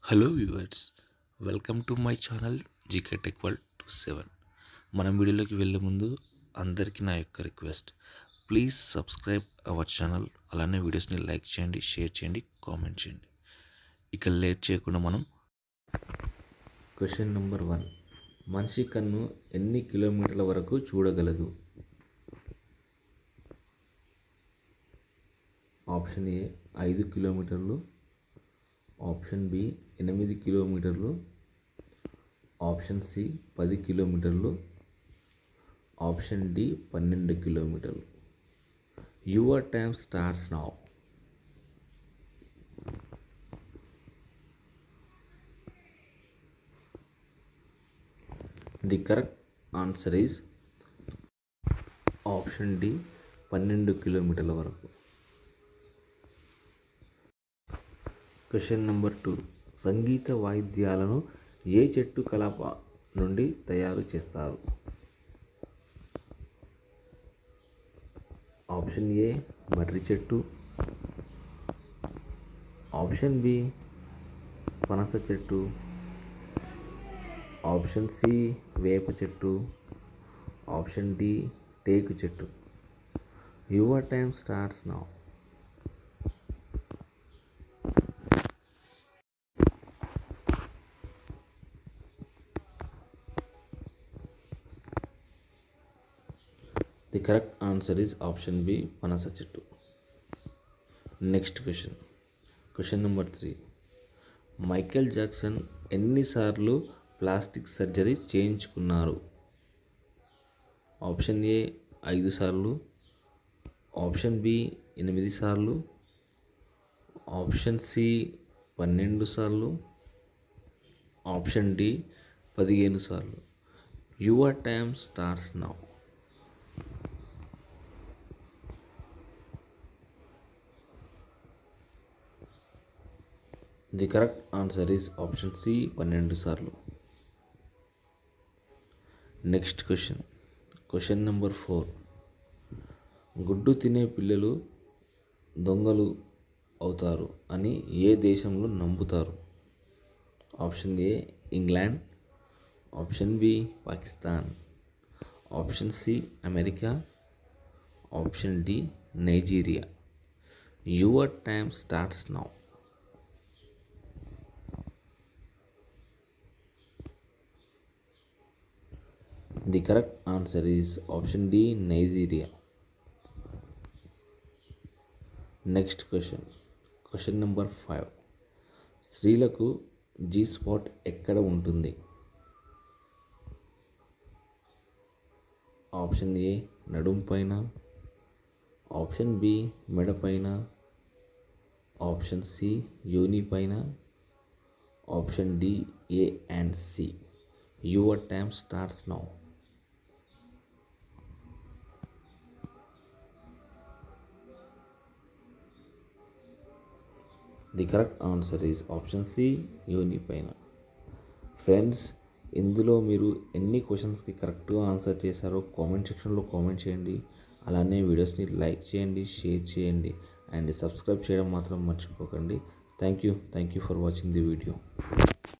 Hello viewers, welcome to my channel GK tech world 27. మనం వీడియోలోకి వెళ్ళే ముందు అందరికీ నా యొక్క request, please subscribe our channel. అలానే వీడియోస్ని లైక్ చేయండి, షేర్ చేయండి, కామెంట్ చేయండి. ఇక లేట్ చేయకుండా మనం క్వశ్చన్ నెంబర్ 1. మనిషి కన్ను ఎన్ని కిలోమీటర్ల వరకు చూడగలదు? ఆప్షన్ ఏ 5 కిలోమీటర్లు, ఆప్షన్ బి 8 కిలోమీటర్లు, ఆప్షన్ సి 10 కిలోమీటర్లు, ఆప్షన్ డి 12 కిలోమీటర్లు. Your time starts now. The correct answer is option D 12 కిలోమీటర్ల వరకు. Question number 2. సంగీత వాయిద్యాలను ఏ చెట్టు కలప నుండి తయారు చేస్తారు? ఆప్షన్ ఏ మర్రి చెట్టు, ఆప్షన్ బి పనస చెట్టు, ఆప్షన్ సి వేప చెట్టు, ఆప్షన్ డి టేకు చెట్టు. Your time starts now. The correct answer is option B పనస చెట్టు. Next question number 3. Michael Jackson ఎన్నిసార్లు ప్లాస్టిక్ సర్జరీ చేయించుకున్నారు? ఆప్షన్ ఏ 5 సార్లు, ఆప్షన్ బి 8 సార్లు, ఆప్షన్ సి 12 సార్లు, ఆప్షన్ డి 15 సార్లు. Your time starts now. The correct answer is option C 12 సార్లు. Next question number 4. గుడ్డు తినే పిల్లలు దొంగలు అవుతారు అని ఏ దేశంలో నమ్ముతారు? Option A England, option B Pakistan, option C America, option D Nigeria. Your time starts now. The correct answer is option D Nigeria. Next question number 5. స్త్రీలకు జీ స్పాట్ ఎక్కడ ఉంటుంది? ఆప్షన్ ఏ నడుం పైన, ఆప్షన్ బి మెడ పైన, option C యోని పైన, option D A and C. Your time starts now. The correct answer is option C యోని పైన. ఫ్రెండ్స్, ఇందులో మీరు ఎన్ని క్వశ్చన్స్కి కరెక్ట్గా ఆన్సర్ చేశారో కామెంట్ సెక్షన్లో కామెంట్ చేయండి. అలానే వీడియోస్ని లైక్ చేయండి, షేర్ చేయండి అండ్ సబ్స్క్రైబ్ చేయడం మాత్రం మర్చిపోకండి. Thank you for watching the video.